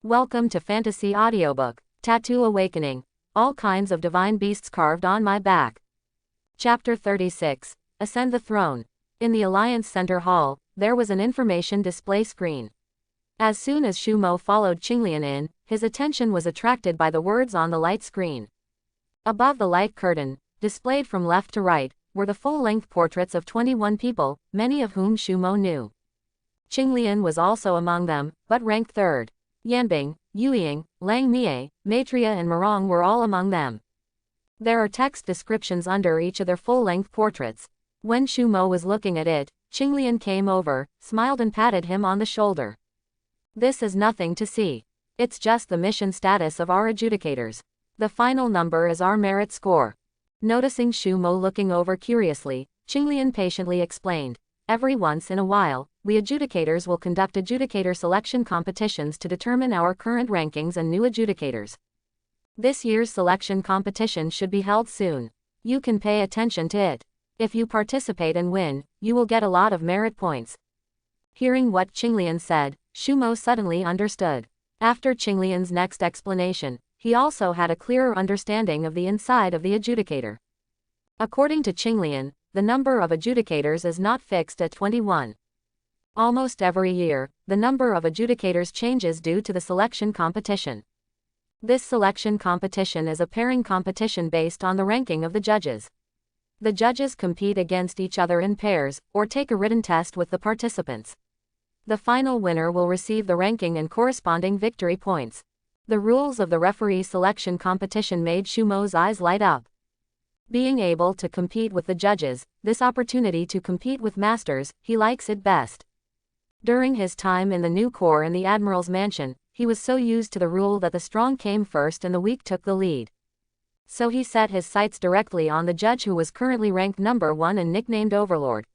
Welcome to Fantasy Audiobook, Tattoo Awakening. All kinds of divine beasts carved on my back. Chapter 36. Ascend the Throne. In the Alliance Center Hall, there was an information display screen. As soon as Shu Mo followed Qinglian in, his attention was attracted by the words on the light screen. Above the light curtain, displayed from left to right, were the full-length portraits of 21 people, many of whom Shu Mo knew. Qinglian was also among them, but ranked third. Yanbing, Yueying, Lang Mie, Maitreya and Marong were all among them. There are text descriptions under each of their full-length portraits. When Shu Mo was looking at it, Qinglian came over, smiled and patted him on the shoulder. This is nothing to see. It's just the mission status of our adjudicators. The final number is our merit score. Noticing Shu Mo looking over curiously, Qinglian patiently explained. Every once in a while, we adjudicators will conduct adjudicator selection competitions to determine our current rankings and new adjudicators. This year's selection competition should be held soon. You can pay attention to it. If you participate and win, you will get a lot of merit points. Hearing what Qinglian said, Shu Mo suddenly understood. After Qinglian's next explanation, he also had a clearer understanding of the inside of the adjudicator. According to Qinglian, the number of adjudicators is not fixed at 21. Almost every year, the number of adjudicators changes due to the selection competition. This selection competition is a pairing competition based on the ranking of the judges. The judges compete against each other in pairs, or take a written test with the participants. The final winner will receive the ranking and corresponding victory points. The rules of the referee selection competition made Shu Mo's eyes light up. Being able to compete with the judges, this opportunity to compete with masters, he likes it best. During his time in the new corps in the Admiral's mansion, he was so used to the rule that the strong came first and the weak took the lead. So he set his sights directly on the judge who was currently ranked number 1 and nicknamed Overlord.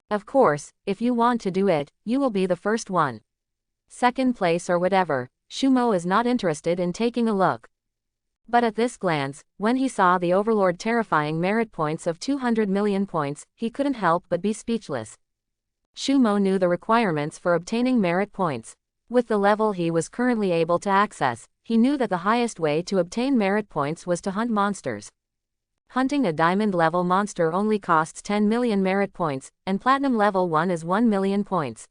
Of course, if you want to do it, you will be the first one. Second place or whatever, Shu Mo is not interested in taking a look. But at this glance, when he saw the Overlord terrifying merit points of 200 million points, he couldn't help but be speechless. Shu Mo knew the requirements for obtaining merit points. With the level he was currently able to access, he knew that the highest way to obtain merit points was to hunt monsters. Hunting a diamond level monster only costs 10 million merit points, and platinum level 1 is 1 million points.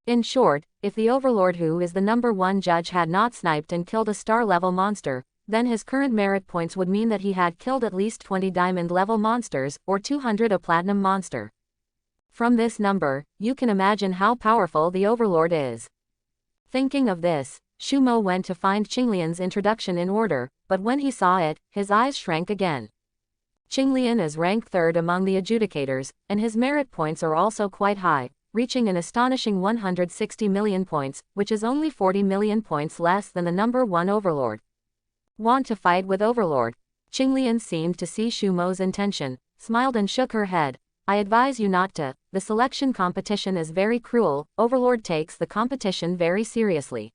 In short, if the Overlord who is the number 1 judge had not sniped and killed a star level monster, then his current merit points would mean that he had killed at least 20 diamond level monsters, or 200 a platinum monster. From this number, you can imagine how powerful the Overlord is. Thinking of this, Shu Mo went to find Qinglian's introduction in order, but when he saw it, his eyes shrank again. Qinglian is ranked third among the adjudicators, and his merit points are also quite high, reaching an astonishing 160 million points, which is only 40 million points less than the number 1 Overlord. Want to fight with Overlord? Qinglian seemed to see Shu Mo's intention, smiled and shook her head. I advise you not to. The selection competition is very cruel. Overlord takes the competition very seriously.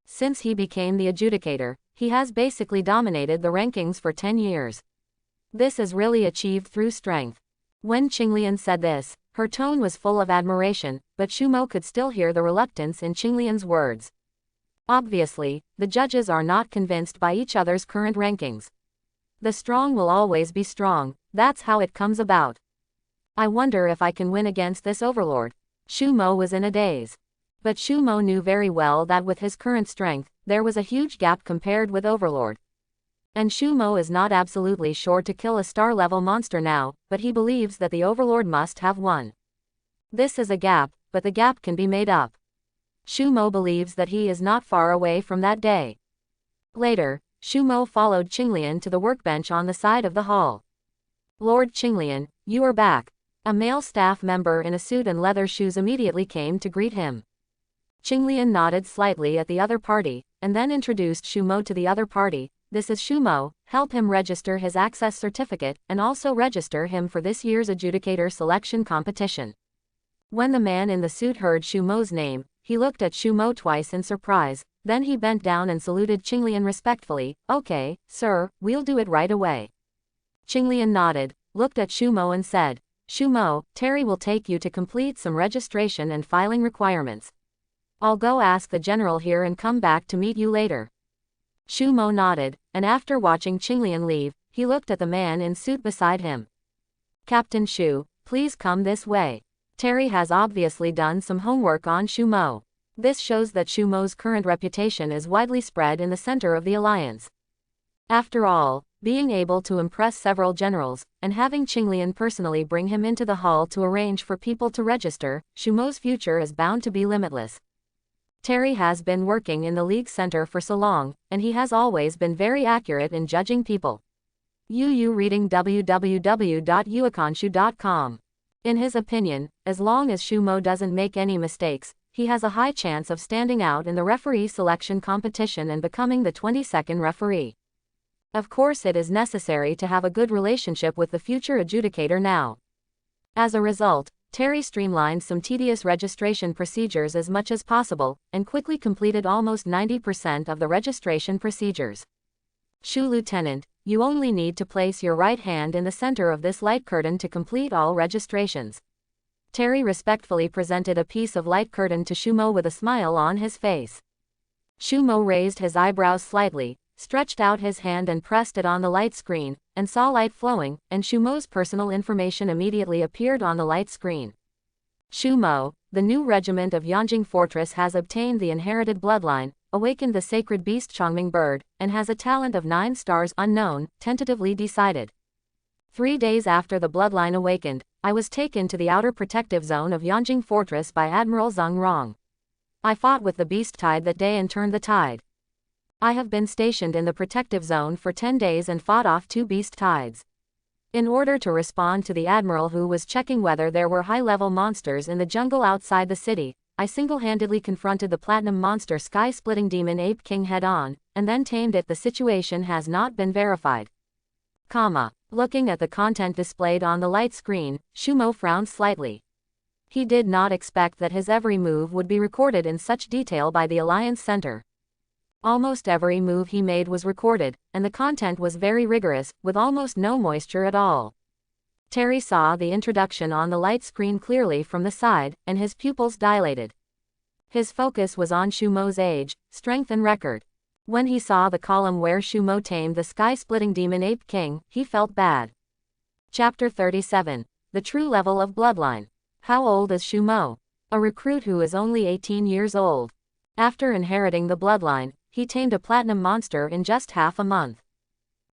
Since he became the adjudicator, he has basically dominated the rankings for 10 years. This is really achieved through strength. When Qinglian said this, her tone was full of admiration, but Shu Mo could still hear the reluctance in Qinglian's words. Obviously, the judges are not convinced by each other's current rankings. The strong will always be strong, that's how it comes about. I wonder if I can win against this Overlord. Shu Mo was in a daze. But Shu Mo knew very well that with his current strength, there was a huge gap compared with Overlord. And Shu Mo is not absolutely sure to kill a star-level monster now, but he believes that the Overlord must have won. This is a gap, but the gap can be made up. Shu Mo believes that he is not far away from that day. Later, Shu Mo followed Qinglian to the workbench on the side of the hall. Lord Qinglian, you are back. A male staff member in a suit and leather shoes immediately came to greet him. Qinglian nodded slightly at the other party, and then introduced Shu Mo to the other party. This is Shu Mo, help him register his access certificate, and also register him for this year's adjudicator selection competition. When the man in the suit heard Shu Mo's name, he looked at Shu Mo twice in surprise, then he bent down and saluted Qinglian respectfully. Okay, sir, we'll do it right away. Qinglian nodded, looked at Shu Mo and said, Shu Mo, Terry will take you to complete some registration and filing requirements. I'll go ask the general here and come back to meet you later. Shu Mo nodded, and after watching Qinglian leave, he looked at the man in suit beside him. Captain Shu, please come this way. Terry has obviously done some homework on Shu Mo. This shows that Shu Mo's current reputation is widely spread in the center of the alliance. After all, being able to impress several generals, and having Qinglian personally bring him into the hall to arrange for people to register, Shu Mo's future is bound to be limitless. Terry has been working in the League Center for so long, and he has always been very accurate in judging people. Reading www.uaconshu.com. In his opinion, as long as Shu Mo doesn't make any mistakes, he has a high chance of standing out in the referee selection competition and becoming the 22nd referee. Of course, it is necessary to have a good relationship with the future adjudicator now. As a result, Terry streamlined some tedious registration procedures as much as possible, and quickly completed almost 90% of the registration procedures. Shu Lieutenant, you only need to place your right hand in the center of this light curtain to complete all registrations. Terry respectfully presented a piece of light curtain to Shu Mo with a smile on his face. Shu Mo raised his eyebrows slightly, stretched out his hand and pressed it on the light screen, and saw light flowing, and Shu Mo's personal information immediately appeared on the light screen. Shu Mo, the new regiment of Yanjing Fortress has obtained the inherited bloodline, awakened the sacred beast Chongming bird, and has a talent of 9 stars unknown, tentatively decided. 3 days after the bloodline awakened, I was taken to the outer protective zone of Yanjing Fortress by Admiral Zhang Rong. I fought with the beast tide that day and turned the tide. I have been stationed in the protective zone for 10 days and fought off 2 beast tides. In order to respond to the admiral who was checking whether there were high-level monsters in the jungle outside the city, I single-handedly confronted the platinum monster sky-splitting demon ape king head-on, and then tamed it. The situation has not been verified. Looking at the content displayed on the light screen, Shu Mo frowned slightly. He did not expect that his every move would be recorded in such detail by the Alliance Center. Almost every move he made was recorded, and the content was very rigorous, with almost no moisture at all. Terry saw the introduction on the light screen clearly from the side, and his pupils dilated. His focus was on Shu Mo's age, strength and record. When he saw the column where Shu Mo tamed the sky-splitting demon ape king, he felt bad. Chapter 37. The True Level of Bloodline. How old is Shu Mo? A recruit who is only 18 years old. After inheriting the bloodline, he tamed a platinum monster in just half a month.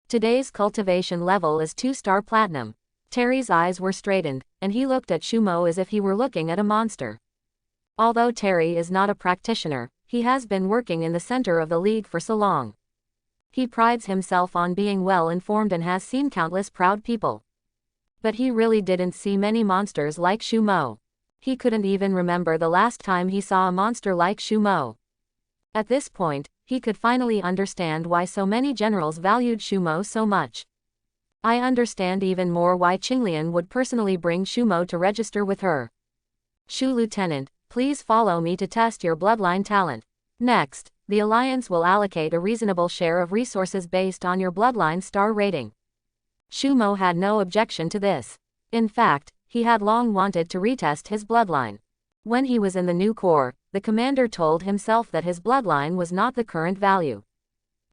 Today's cultivation level is 2-star platinum. Terry's eyes were straightened, and he looked at Shu Mo as if he were looking at a monster. Although Terry is not a practitioner, he has been working in the center of the league for so long. He prides himself on being well informed and has seen countless proud people. But he really didn't see many monsters like Shu Mo. He couldn't even remember the last time he saw a monster like Shu Mo. At this point, he could finally understand why so many generals valued Shu Mo so much. I understand even more why Qinglian would personally bring Shu Mo to register with her. Shu Lieutenant, please follow me to test your bloodline talent. Next, the Alliance will allocate a reasonable share of resources based on your bloodline star rating. Shu Mo had no objection to this. In fact, he had long wanted to retest his bloodline. When he was in the new corps, the commander told himself that his bloodline was not the current value.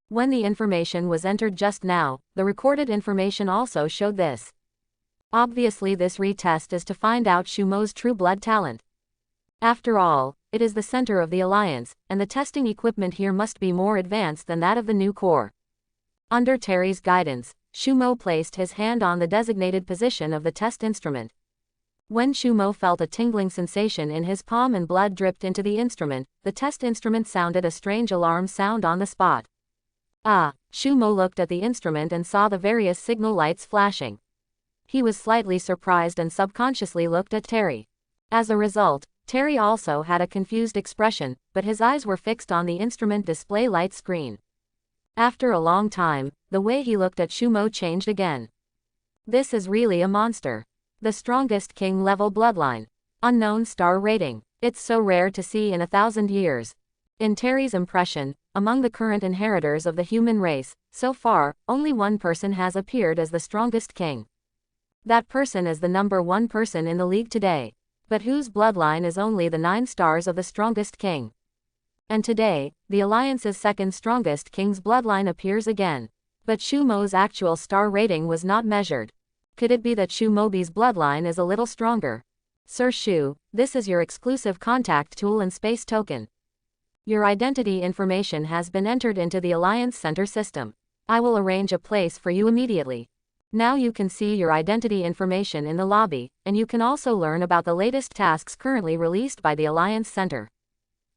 When the information was entered just now, the recorded information also showed this. Obviously, this retest is to find out Shu Mo's true blood talent. After all, it is the center of the Alliance, and the testing equipment here must be more advanced than that of the new corps. Under Terry's guidance, Shu Mo placed his hand on the designated position of the test instrument. When Shu Mo felt a tingling sensation in his palm and blood dripped into the instrument, the test instrument sounded a strange alarm sound on the spot. Shu Mo looked at the instrument and saw the various signal lights flashing. He was slightly surprised and subconsciously looked at Terry. As a result, Terry also had a confused expression, but his eyes were fixed on the instrument display light screen. After a long time, the way he looked at Shu Mo changed again. This is really a monster. The strongest king-level bloodline. Unknown star rating. It's so rare to see in 1,000 years. In Terry's impression, among the current inheritors of the human race, so far, only one person has appeared as the strongest king. That person is the number 1 person in the league today. But whose bloodline is only the 9 stars of the strongest king? And today, the Alliance's second strongest king's bloodline appears again. But Shu Mo's actual star rating was not measured. Could it be that Shu Mobi's bloodline is a little stronger? Sir Shu, this is your exclusive contact tool and space token. Your identity information has been entered into the Alliance Center system. I will arrange a place for you immediately. Now you can see your identity information in the lobby, and you can also learn about the latest tasks currently released by the Alliance Center.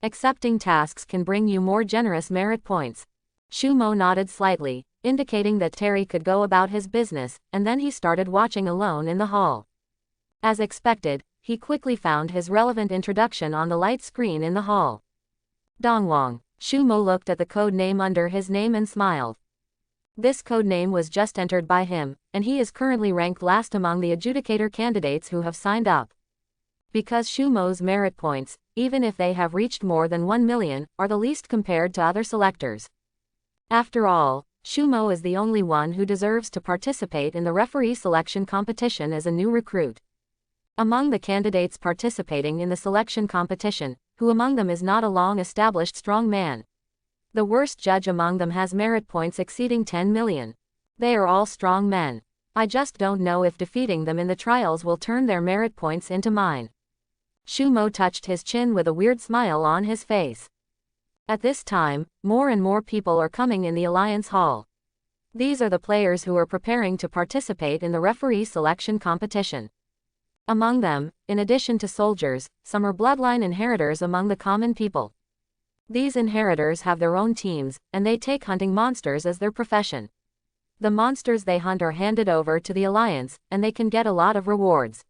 Accepting tasks can bring you more generous merit points. Shu Mo nodded slightly, indicating that Terry could go about his business, and then he started watching alone in the hall. As expected, he quickly found his relevant introduction on the light screen in the hall. Dongwang. Shu Mo looked at the code name under his name and smiled. This code name was just entered by him, and he is currently ranked last among the adjudicator candidates who have signed up. Because Shu Mo's merit points, even if they have reached more than 1 million, are the least compared to other selectors. After all, Shu Mo is the only one who deserves to participate in the referee selection competition as a new recruit. Among the candidates participating in the selection competition, who among them is not a long-established strong man? The worst judge among them has merit points exceeding 10 million. They are all strong men. I just don't know if defeating them in the trials will turn their merit points into mine. Shu Mo touched his chin with a weird smile on his face. At this time, more and more people are coming in the Alliance Hall. These are the players who are preparing to participate in the referee selection competition. Among them, in addition to soldiers, some are bloodline inheritors among the common people. These inheritors have their own teams, and they take hunting monsters as their profession. The monsters they hunt are handed over to the Alliance, and they can get a lot of rewards.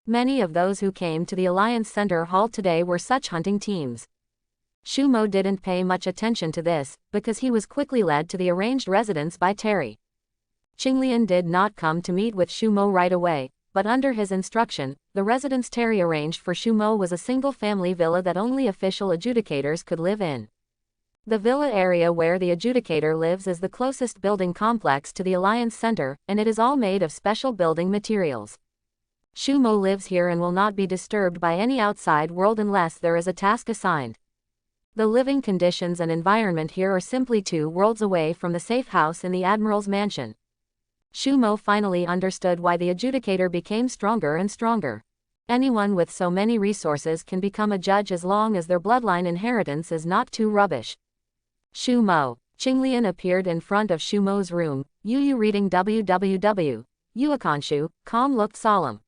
Many of those who came to the Alliance Center Hall today were such hunting teams. Shu Mo didn't pay much attention to this, because he was quickly led to the arranged residence by Terry. Qinglian did not come to meet with Shu Mo right away, but under his instruction, the residence Terry arranged for Shu Mo was a single-family villa that only official adjudicators could live in. The villa area where the adjudicator lives is the closest building complex to the Alliance Center, and it is all made of special building materials. Shu Mo lives here and will not be disturbed by any outside world unless there is a task assigned. The living conditions and environment here are simply 2 worlds away from the safe house in the Admiral's mansion. Shu Mo finally understood why the adjudicator became stronger and stronger. Anyone with so many resources can become a judge as long as their bloodline inheritance is not too rubbish. Shu Mo. Qinglian appeared in front of Shu Mo's room. You reading www. Yuakanshu, calm looked solemn.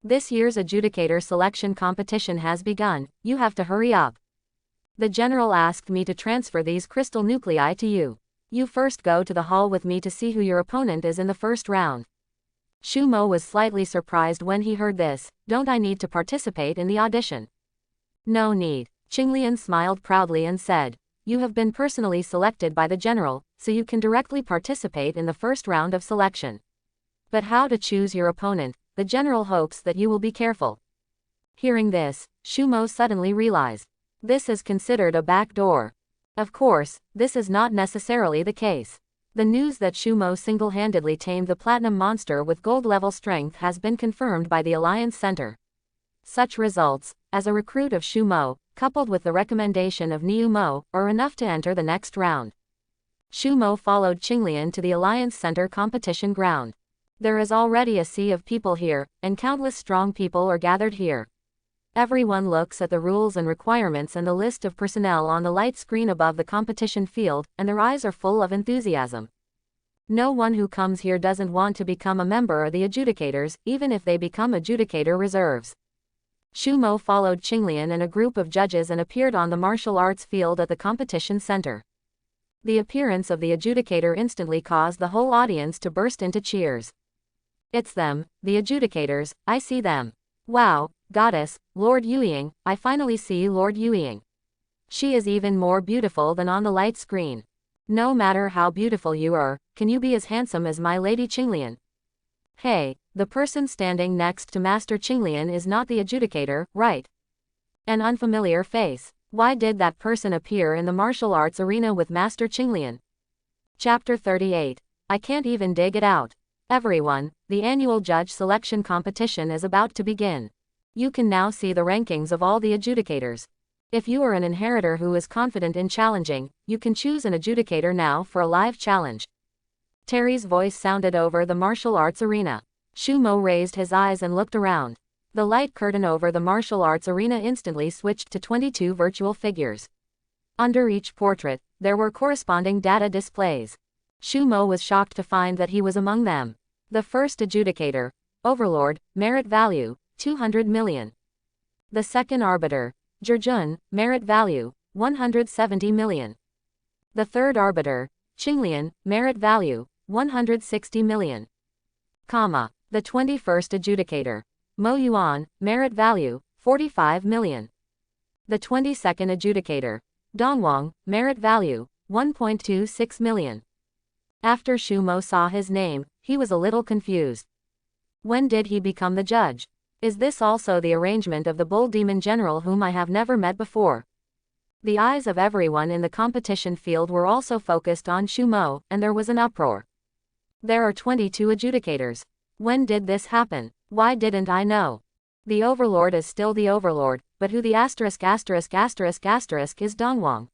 This year's adjudicator selection competition has begun, you have to hurry up. The general asked me to transfer these crystal nuclei to you. You first go to the hall with me to see who your opponent is in the first round. Shu Mo was slightly surprised when he heard this. Don't I need to participate in the audition? No need. Qinglian smiled proudly and said, you have been personally selected by the general, so you can directly participate in the first round of selection. But how to choose your opponent? The general hopes that you will be careful. Hearing this, Shu Mo suddenly realized. This is considered a back door. Of course, this is not necessarily the case. The news that Shu Mo single-handedly tamed the platinum monster with gold-level strength has been confirmed by the Alliance Center. Such results, as a recruit of Shu Mo, coupled with the recommendation of Niu Mo, are enough to enter the next round. Shu Mo followed Qinglian to the Alliance Center competition ground. There is already a sea of people here, and countless strong people are gathered here. Everyone looks at the rules and requirements and the list of personnel on the light screen above the competition field, and their eyes are full of enthusiasm. No one who comes here doesn't want to become a member of the adjudicators, even if they become adjudicator reserves. Shu Mo followed Qinglian and a group of judges and appeared on the martial arts field at the competition center. The appearance of the adjudicator instantly caused the whole audience to burst into cheers. It's them, the adjudicators, I see them. Wow, goddess, Lord Yuying, I finally see Lord Yuying. She is even more beautiful than on the light screen. No matter how beautiful you are, can you be as handsome as my lady Qinglian? Hey, the person standing next to Master Qinglian is not the adjudicator, right? An unfamiliar face. Why did that person appear in the martial arts arena with Master Qinglian? Chapter 38. I can't even dig it out. Everyone, the annual judge selection competition is about to begin. You can now see the rankings of all the adjudicators. If you are an inheritor who is confident in challenging, you can choose an adjudicator now for a live challenge. Terry's voice sounded over the martial arts arena. Shu Mo raised his eyes and looked around. The light curtain over the martial arts arena instantly switched to 22 virtual figures. Under each portrait, there were corresponding data displays. Shu Mo was shocked to find that he was among them. The first adjudicator, Overlord, merit value, 200 million. The second arbiter, Zhejun, merit value, 170 million. The third arbiter, Qinglian, merit value, 160 million. The 21st adjudicator, Mo Yuan, merit value, 45 million. The 22nd adjudicator, Dongwang, merit value, 1.26 million. After Shu Mo saw his name, he was a little confused. When did he become the judge? Is this also the arrangement of the bull demon general whom I have never met before? The eyes of everyone in the competition field were also focused on Shu Mo, and there was an uproar. There are 22 adjudicators. When did this happen? Why didn't I know? The overlord is still the overlord, but who the ***** is Dongwang.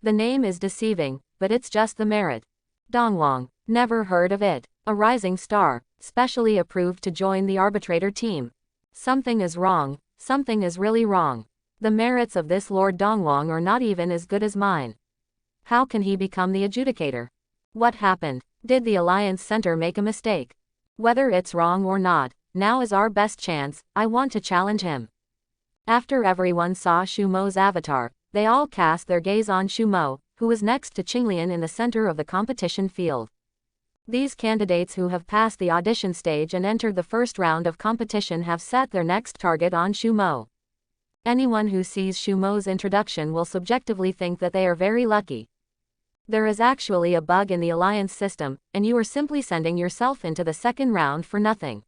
The name is deceiving, but it's just the merit. Dongwang, never heard of it. A rising star, specially approved to join the arbitrator team. Something is wrong, something is really wrong. The merits of this Lord Dongwang are not even as good as mine. How can he become the adjudicator? What happened? Did the Alliance Center make a mistake? Whether it's wrong or not, now is our best chance. I want to challenge him. After everyone saw Shu Mo's avatar, they all cast their gaze on Shu Mo, who was next to Qinglian in the center of the competition field. These candidates who have passed the audition stage and entered the first round of competition have set their next target on Shu Mo. Anyone who sees Shu Mo's introduction will subjectively think that they are very lucky. There is actually a bug in the alliance system, and you are simply sending yourself into the second round for nothing.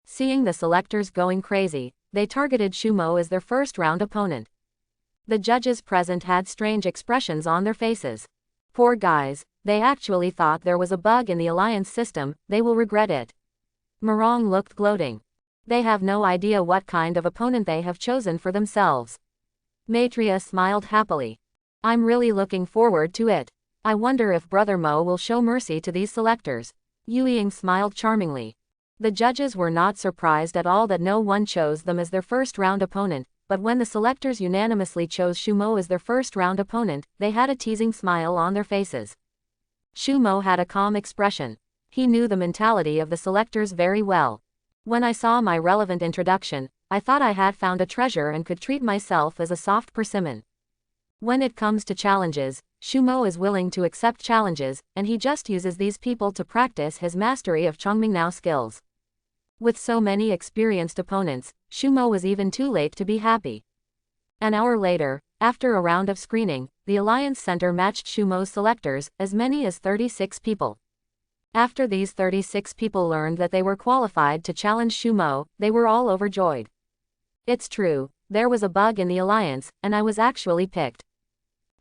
Seeing the selectors going crazy, they targeted Shu Mo as their first round opponent. The judges present had strange expressions on their faces. Poor guys, they actually thought there was a bug in the alliance system. They will regret it. Morong looked gloating. They have no idea what kind of opponent they have chosen for themselves. Maitreya smiled happily. I'm really looking forward to it. I wonder if Brother Mo will show mercy to these selectors. Yuying smiled charmingly. The judges were not surprised at all that no one chose them as their first round opponent, but when the selectors unanimously chose Shu Mo as their first round opponent, they had a teasing smile on their faces. Shu Mo had a calm expression. He knew the mentality of the selectors very well. When I saw my relevant introduction, I thought I had found a treasure and could treat myself as a soft persimmon. When it comes to challenges, Shu Mo is willing to accept challenges, and he just uses these people to practice his mastery of Chongmingnao skills. With so many experienced opponents, Shu Mo was even too late to be happy. An hour later, after a round of screening, the Alliance Center matched Shu Mo's selectors, as many as 36 people. After these 36 people learned that they were qualified to challenge Shu Mo, they were all overjoyed. It's true, there was a bug in the alliance, and I was actually picked.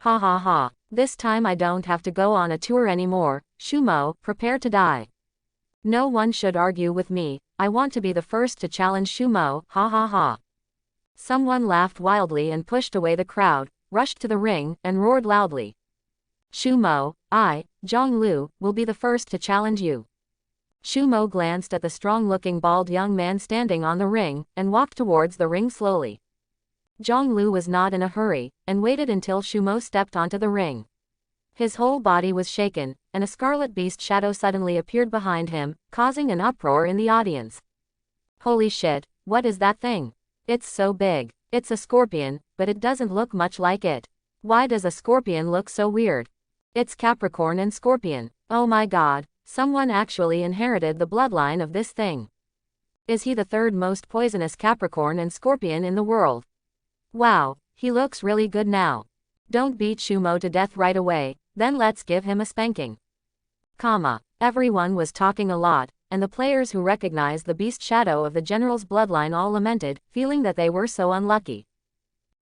Ha ha ha, this time I don't have to go on a tour anymore. Shu Mo, prepare to die. No one should argue with me. I want to be the first to challenge Shu Mo. Ha ha ha. Someone laughed wildly and pushed away the crowd, rushed to the ring, and roared loudly. Shu Mo, I, Zhang Lu, will be the first to challenge you. Shu Mo glanced at the strong-looking bald young man standing on the ring, and walked towards the ring slowly. Zhang Lu was not in a hurry, and waited until Shu Mo stepped onto the ring. His whole body was shaken, and a scarlet beast shadow suddenly appeared behind him, causing an uproar in the audience. Holy shit, what is that thing? It's so big. It's a scorpion, but it doesn't look much like it. Why does a scorpion look so weird? It's Capricorn and Scorpion. Oh my god, someone actually inherited the bloodline of this thing. Is he the third most poisonous Capricorn and Scorpion in the world? Wow, he looks really good now. Don't beat Shu Mo to death right away, then let's give him a spanking. Everyone was talking a lot, and the players who recognized the beast shadow of the general's bloodline all lamented, feeling that they were so unlucky.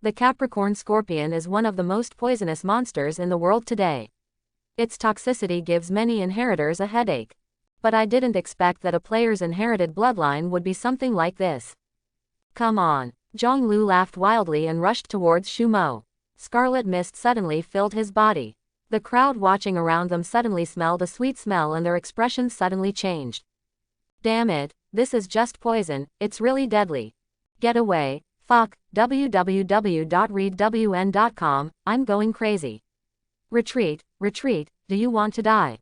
The Capricorn Scorpion is one of the most poisonous monsters in the world today. Its toxicity gives many inheritors a headache. But I didn't expect that a player's inherited bloodline would be something like this. Come on, Zhonglu laughed wildly and rushed towards Shumo. Scarlet mist suddenly filled his body. The crowd watching around them suddenly smelled a sweet smell and their expressions suddenly changed. Damn it, this is just poison, it's really deadly. Get away, fuck, www.readwn.com, I'm going crazy. Retreat, retreat, do you want to die?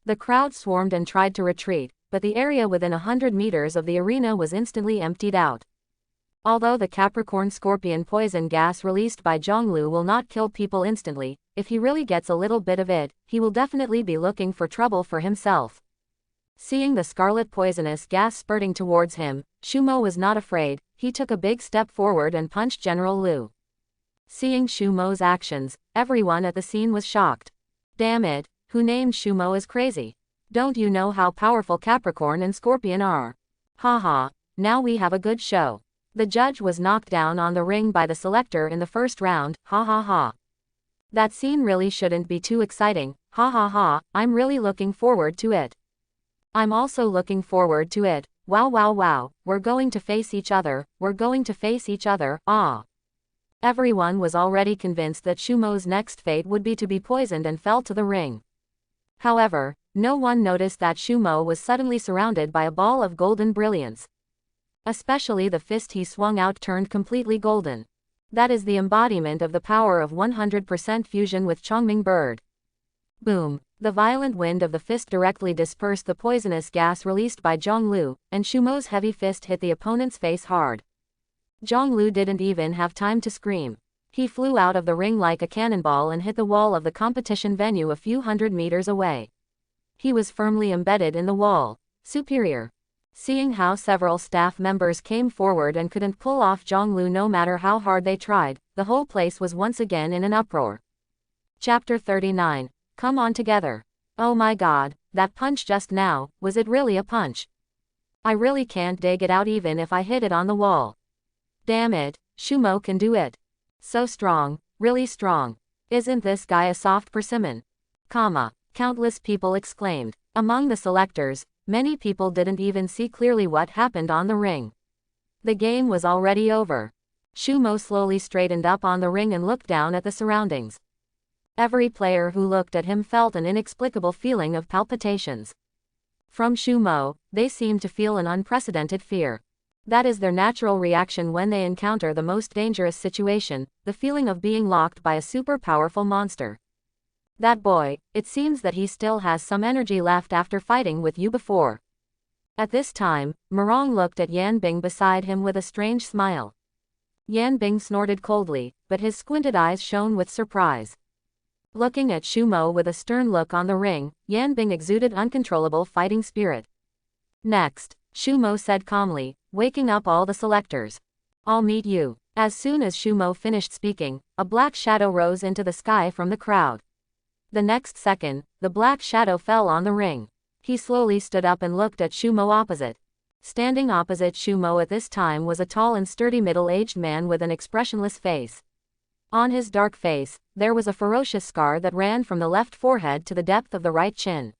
The crowd swarmed and tried to retreat, but the area within 100 meters of the arena was instantly emptied out. Although the Capricorn Scorpion poison gas released by Zhonglu will not kill people instantly, if he really gets a little bit of it, he will definitely be looking for trouble for himself. Seeing the scarlet poisonous gas spurting towards him, Shumo was not afraid, he took a big step forward and punched General Liu. Seeing Shumo's actions, everyone at the scene was shocked. Damn it, who named Shumo is crazy? Don't you know how powerful Capricorn and Scorpion are? Haha, now we have a good show. The judge was knocked down on the ring by the selector in the first round, ha ha ha. That scene really shouldn't be too exciting, ha ha ha, I'm really looking forward to it. I'm also looking forward to it, wow wow wow, we're going to face each other, ah. Everyone was already convinced that Shumo's next fate would be to be poisoned and fell to the ring. However, no one noticed that Shumo was suddenly surrounded by a ball of golden brilliance. Especially the fist he swung out turned completely golden. That is the embodiment of the power of 100% fusion with Chongming Bird. Boom! The violent wind of the fist directly dispersed the poisonous gas released by Zhonglu, and Shumo's heavy fist hit the opponent's face hard. Zhonglu didn't even have time to scream. He flew out of the ring like a cannonball and hit the wall of the competition venue a few hundred meters away. He was firmly embedded in the wall. Superior. Seeing how several staff members came forward and couldn't pull off Zhonglu no matter how hard they tried, the whole place was once again in an uproar. Chapter 39. Come on together. Oh my god, that punch just now, was it really a punch? I really can't dig it out even if I hit it on the wall. Damn it, Shumo can do it. So strong, really strong. Isn't this guy a soft persimmon? Countless people exclaimed. Among the selectors, many people didn't even see clearly what happened on the ring. The game was already over. Shumo slowly straightened up on the ring and looked down at the surroundings. Every player who looked at him felt an inexplicable feeling of palpitations. From Shumo, they seemed to feel an unprecedented fear. That is their natural reaction when they encounter the most dangerous situation, the feeling of being locked by a super powerful monster. That boy, it seems that he still has some energy left after fighting with you before. At this time, Morong looked at Yan Bing beside him with a strange smile. Yan Bing snorted coldly, but his squinted eyes shone with surprise. Looking at Shumo with a stern look on the ring, Yan Bing exuded uncontrollable fighting spirit. Next, Shumo said calmly, waking up all the selectors. I'll meet you. As soon as Shumo finished speaking, a black shadow rose into the sky from the crowd. The next second, the black shadow fell on the ring. He slowly stood up and looked at Shumo opposite. Standing opposite Shumo at this time was a tall and sturdy middle-aged man with an expressionless face. On his dark face, there was a ferocious scar that ran from the left forehead to the depth of the right chin.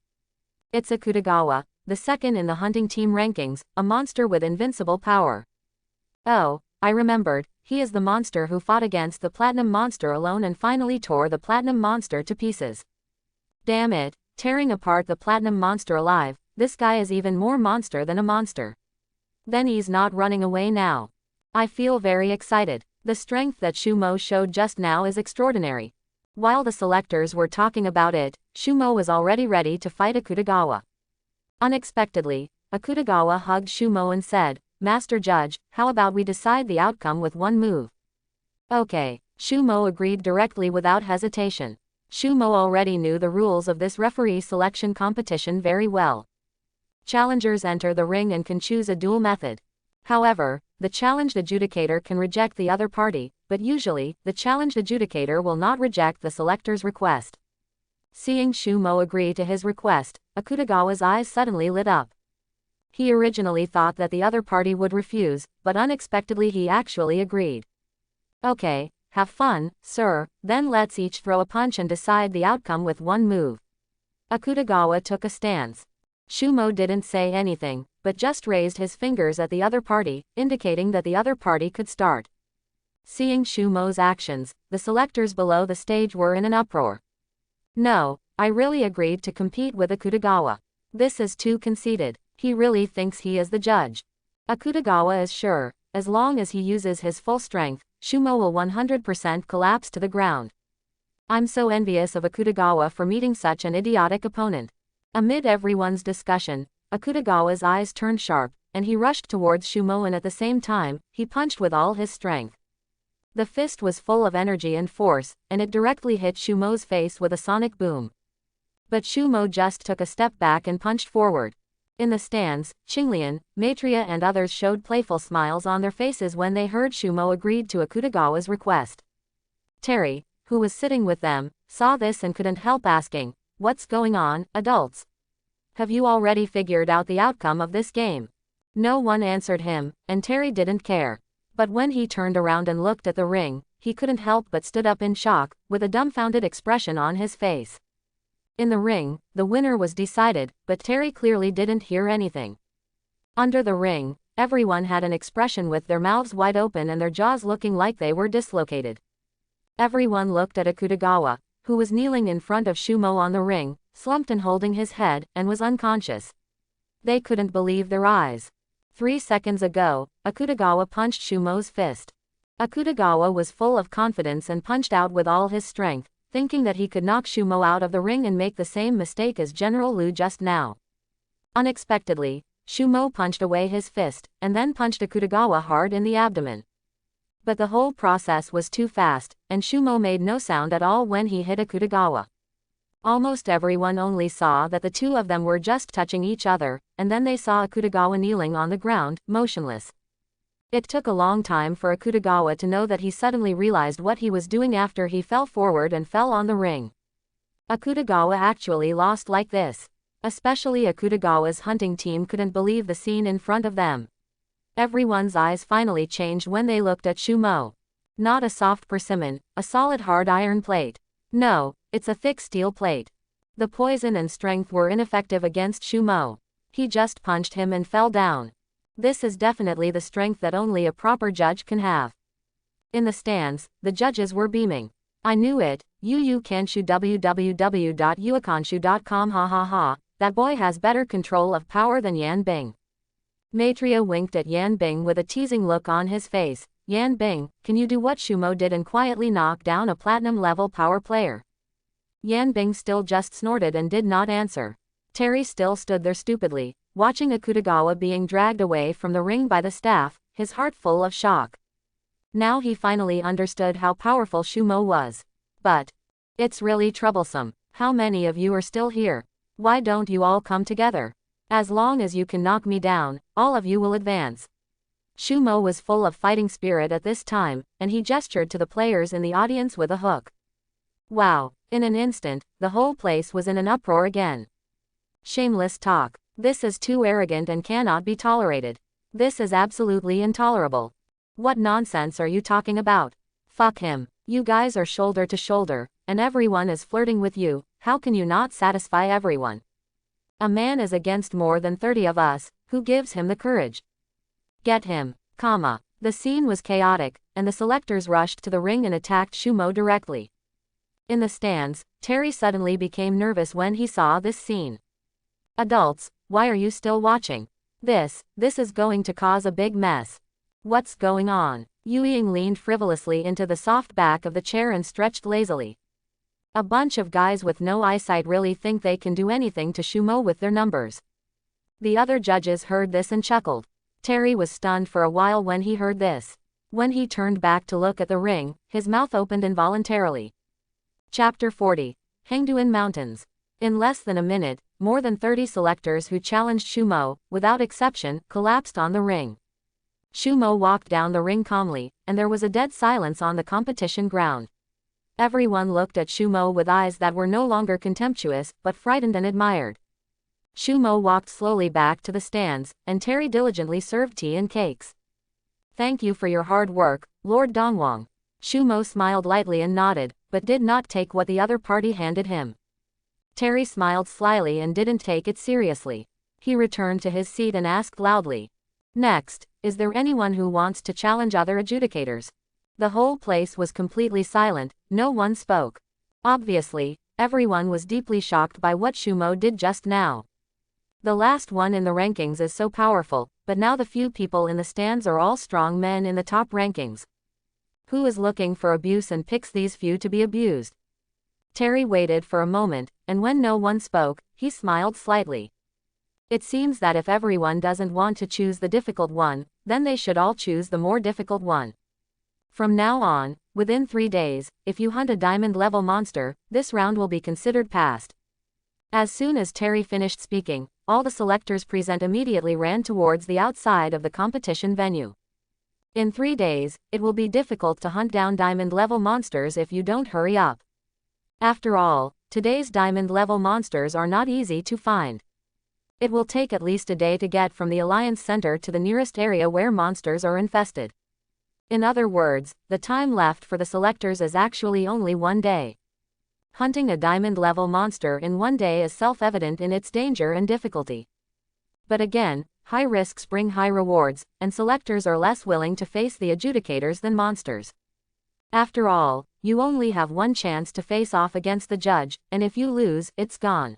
It's Akutagawa, the second in the hunting team rankings, a monster with invincible power. Oh, I remembered, he is the monster who fought against the Platinum Monster alone and finally tore the Platinum Monster to pieces. Damn it, tearing apart the Platinum Monster alive, this guy is even more monster than a monster. Then he's not running away now. I feel very excited. The strength that Shumo showed just now is extraordinary. While the selectors were talking about it, Shumo was already ready to fight Akutagawa. Unexpectedly, Akutagawa hugged Shumo and said, Master Judge, how about we decide the outcome with one move? Okay, Shumo agreed directly without hesitation. Shumo already knew the rules of this referee selection competition very well. Challengers enter the ring and can choose a duel method. However, the challenged adjudicator can reject the other party, but usually, the challenged adjudicator will not reject the selector's request. Seeing Shumo agree to his request, Akutagawa's eyes suddenly lit up. He originally thought that the other party would refuse, but unexpectedly he actually agreed. Okay, have fun, sir, then let's each throw a punch and decide the outcome with one move. Akutagawa took a stance. Shumo didn't say anything, but just raised his fingers at the other party, indicating that the other party could start. Seeing Shumo's actions, the selectors below the stage were in an uproar. No, I really agreed to compete with Akutagawa. This is too conceited. He really thinks he is the judge. Akutagawa is sure, as long as he uses his full strength, Shumo will 100% collapse to the ground. I'm so envious of Akutagawa for meeting such an idiotic opponent. Amid everyone's discussion, Akutagawa's eyes turned sharp, and he rushed towards Shumo, and at the same time, he punched with all his strength. The fist was full of energy and force, and it directly hit Shumo's face with a sonic boom. But Shumo just took a step back and punched forward. In the stands, Qinglian, Maitreya and others showed playful smiles on their faces when they heard Shumo agreed to Akutagawa's request. Terry, who was sitting with them, saw this and couldn't help asking, "What's going on, adults? Have you already figured out the outcome of this game?" No one answered him, and Terry didn't care. But when he turned around and looked at the ring, he couldn't help but stood up in shock, with a dumbfounded expression on his face. In the ring, the winner was decided, but Terry clearly didn't hear anything. Under the ring, everyone had an expression with their mouths wide open and their jaws looking like they were dislocated. Everyone looked at Akutagawa, who was kneeling in front of Shumo on the ring, slumped and holding his head, and was unconscious. They couldn't believe their eyes. 3 seconds ago, Akutagawa punched Shumo's fist. Akutagawa was full of confidence and punched out with all his strength, thinking that he could knock Shumo out of the ring and make the same mistake as General Liu just now. Unexpectedly, Shumo punched away his fist, and then punched Akutagawa hard in the abdomen. But the whole process was too fast, and Shumo made no sound at all when he hit Akutagawa. Almost everyone only saw that the two of them were just touching each other, and then they saw Akutagawa kneeling on the ground, motionless. It took a long time for Akutagawa to know that he suddenly realized what he was doing after he fell forward and fell on the ring. Akutagawa actually lost like this. Especially Akutagawa's hunting team couldn't believe the scene in front of them. Everyone's eyes finally changed when they looked at Shumo. Not a soft persimmon, a solid hard iron plate. No, it's a thick steel plate. The poison and strength were ineffective against Shumo. He just punched him and fell down. This is definitely the strength that only a proper judge can have. In the stands, the judges were beaming. I knew it, Kanshu www.uakanshu.com ha ha ha, that boy has better control of power than Yan Bing. Maitreya winked at Yan Bing with a teasing look on his face. Yan Bing, can you do what Shumo did and quietly knock down a platinum-level power player? Yan Bing still just snorted and did not answer. Terry still stood there stupidly, watching Akutagawa being dragged away from the ring by the staff, his heart full of shock. Now he finally understood how powerful Shumo was. But it's really troublesome. How many of you are still here? Why don't you all come together? As long as you can knock me down, all of you will advance. Shumo was full of fighting spirit at this time, and he gestured to the players in the audience with a hook. Wow, in an instant, the whole place was in an uproar again. Shameless talk. This is too arrogant and cannot be tolerated. This is absolutely intolerable. What nonsense are you talking about? Fuck him. You guys are shoulder to shoulder, and everyone is flirting with you. How can you not satisfy everyone? A man is against more than 30 of us. Who gives him the courage? Get him, comma. The scene was chaotic, and the selectors rushed to the ring and attacked Shumo directly. In the stands, Terry suddenly became nervous when he saw this scene. Adults, why are you still watching? This is going to cause a big mess. What's going on? Yuying leaned frivolously into the soft back of the chair and stretched lazily. A bunch of guys with no eyesight really think they can do anything to Shumo with their numbers. The other judges heard this and chuckled. Terry was stunned for a while when he heard this. When he turned back to look at the ring, his mouth opened involuntarily. Chapter 40. Hengduin Mountains. In less than a minute, more than 30 selectors who challenged Shumo, without exception, collapsed on the ring. Shumo walked down the ring calmly, and there was a dead silence on the competition ground. Everyone looked at Shumo with eyes that were no longer contemptuous, but frightened and admired. Shumo walked slowly back to the stands, and Terry diligently served tea and cakes. Thank you for your hard work, Lord Dongwang. Shumo smiled lightly and nodded, but did not take what the other party handed him. Terry smiled slyly and didn't take it seriously. He returned to his seat and asked loudly. Next, is there anyone who wants to challenge other adjudicators? The whole place was completely silent, no one spoke. Obviously, everyone was deeply shocked by what Shumo did just now. The last one in the rankings is so powerful, but now the few people in the stands are all strong men in the top rankings. Who is looking for abuse and picks these few to be abused? Terry waited for a moment, and when no one spoke, he smiled slightly. It seems that if everyone doesn't want to choose the difficult one, then they should all choose the more difficult one. From now on, within 3 days, if you hunt a diamond-level monster, this round will be considered passed. As soon as Terry finished speaking, all the selectors present immediately ran towards the outside of the competition venue. In 3 days, it will be difficult to hunt down diamond-level monsters if you don't hurry up. After all, today's diamond-level monsters are not easy to find. It will take at least a day to get from the Alliance Center to the nearest area where monsters are infested. In other words, the time left for the selectors is actually only 1 day. Hunting a diamond-level monster in 1 day is self-evident in its danger and difficulty. But again, high risks bring high rewards, and selectors are less willing to face the adjudicators than monsters. After all, you only have 1 chance to face off against the judge, and if you lose, it's gone.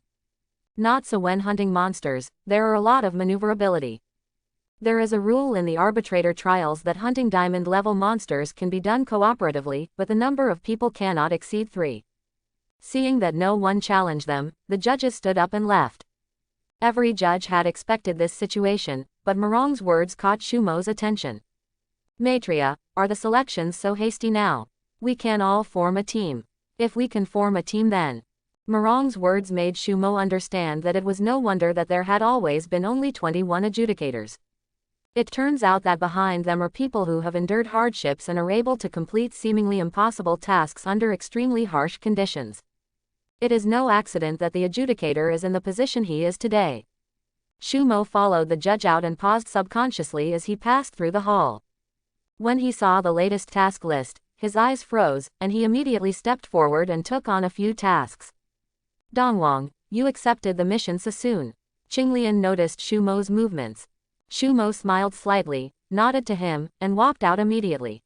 Not so when hunting monsters, there are a lot of maneuverability. There is a rule in the arbitrator trials that hunting diamond-level monsters can be done cooperatively, but the number of people cannot exceed 3. Seeing that no one challenged them, the judges stood up and left. Every judge had expected this situation, but Morong's words caught Shumo's attention. Maitreya, are the selections so hasty now? We can all form a team. If we can form a team then. Morong's words made Shumo understand that it was no wonder that there had always been only 21 adjudicators. It turns out that behind them are people who have endured hardships and are able to complete seemingly impossible tasks under extremely harsh conditions. It is no accident that the adjudicator is in the position he is today. Shumo followed the judge out and paused subconsciously as he passed through the hall. When he saw the latest task list, his eyes froze, and he immediately stepped forward and took on a few tasks. Dongwang, you accepted the mission so soon. Qinglian noticed Shumo's movements. Shumo smiled slightly, nodded to him, and walked out immediately.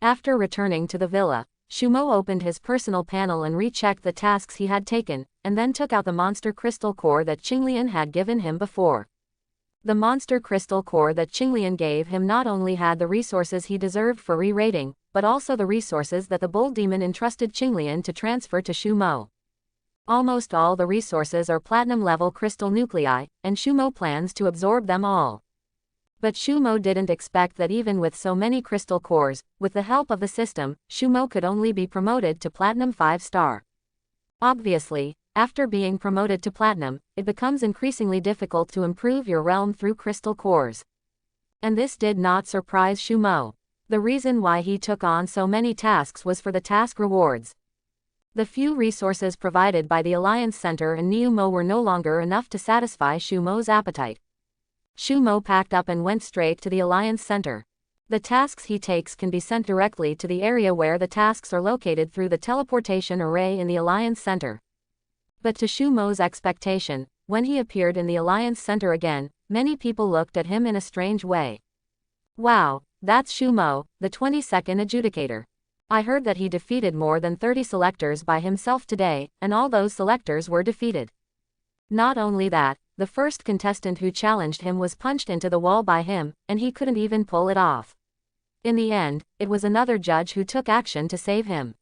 After returning to the villa, Shumo opened his personal panel and rechecked the tasks he had taken, and then took out the monster crystal core that Qinglian had given him before. The monster crystal core that Qinglian gave him not only had the resources he deserved for re-rating, but also the resources that the bull demon entrusted Qinglian to transfer to Shumo. Almost all the resources are platinum-level crystal nuclei, and Shumo plans to absorb them all. But Shumo didn't expect that even with so many crystal cores, with the help of the system, Shumo could only be promoted to Platinum 5-star. Obviously, after being promoted to Platinum, it becomes increasingly difficult to improve your realm through crystal cores. And this did not surprise Shumo. The reason why he took on so many tasks was for the task rewards. The few resources provided by the Alliance Center and Neumo were no longer enough to satisfy Shumo's appetite. Shumo packed up and went straight to the Alliance Center. The tasks he takes can be sent directly to the area where the tasks are located through the teleportation array in the Alliance Center. But to Shumo's expectation, when he appeared in the Alliance Center again, many people looked at him in a strange way. Wow, that's Shumo, the 22nd adjudicator. I heard that he defeated more than 30 selectors by himself today, and all those selectors were defeated. Not only that, the first contestant who challenged him was punched into the wall by him, and he couldn't even pull it off. In the end, it was another judge who took action to save him.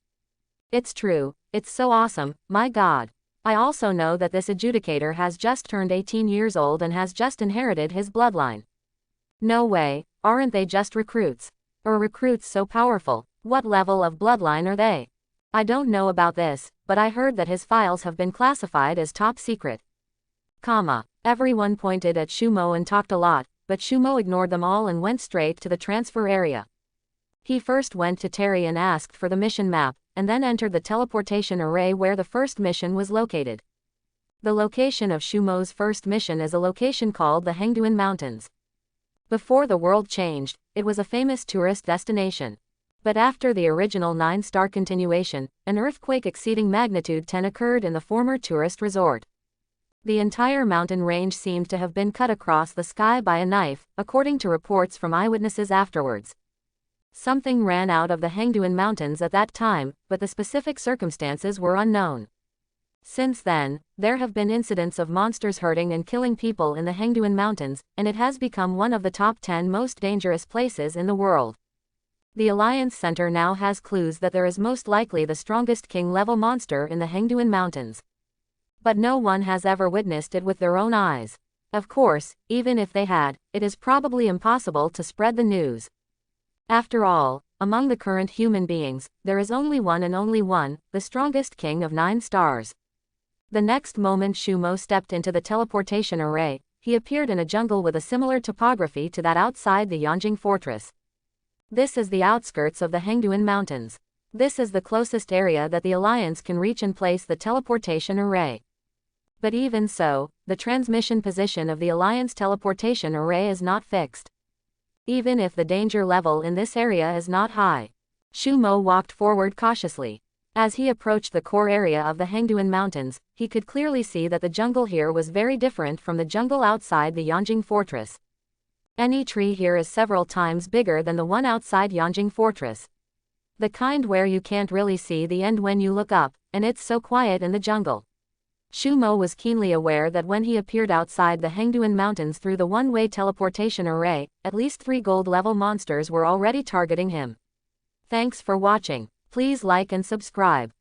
It's true, it's so awesome, my god. I also know that this adjudicator has just turned 18 years old and has just inherited his bloodline. No way, aren't they just recruits? Or recruits so powerful? What level of bloodline are they? I don't know about this, but I heard that his files have been classified as top secret. Everyone pointed at Shumo and talked a lot, but Shumo ignored them all and went straight to the transfer area. He first went to Terry and asked for the mission map, and then entered the teleportation array where the first mission was located. The location of Shumo's first mission is a location called the Hengduin Mountains. Before the world changed, it was a famous tourist destination. But after the original 9-star continuation, an earthquake exceeding magnitude 10 occurred in the former tourist resort. The entire mountain range seemed to have been cut across the sky by a knife, according to reports from eyewitnesses afterwards. Something ran out of the Hengduin Mountains at that time, but the specific circumstances were unknown. Since then, there have been incidents of monsters hurting and killing people in the Hengduin Mountains, and it has become one of the top 10 most dangerous places in the world. The Alliance Center now has clues that there is most likely the strongest king-level monster in the Hengduin Mountains. But no one has ever witnessed it with their own eyes. Of course, even if they had, it is probably impossible to spread the news. After all, among the current human beings, there is only one and only one, the strongest king of 9 stars. The next moment Shumo stepped into the teleportation array, he appeared in a jungle with a similar topography to that outside the Yanjing fortress. This is the outskirts of the Hengduin Mountains. This is the closest area that the Alliance can reach and place the teleportation array. But even so, the transmission position of the Alliance teleportation array is not fixed. Even if the danger level in this area is not high. Shumo walked forward cautiously. As he approached the core area of the Hengduin Mountains, he could clearly see that the jungle here was very different from the jungle outside the Yanjing fortress. Any tree here is several times bigger than the one outside Yanjing fortress. The kind where you can't really see the end when you look up, and it's so quiet in the jungle. Shumo was keenly aware that when he appeared outside the Hengduin Mountains through the one-way teleportation array, at least 3 gold-level monsters were already targeting him. Thanks for watching. Please like and subscribe.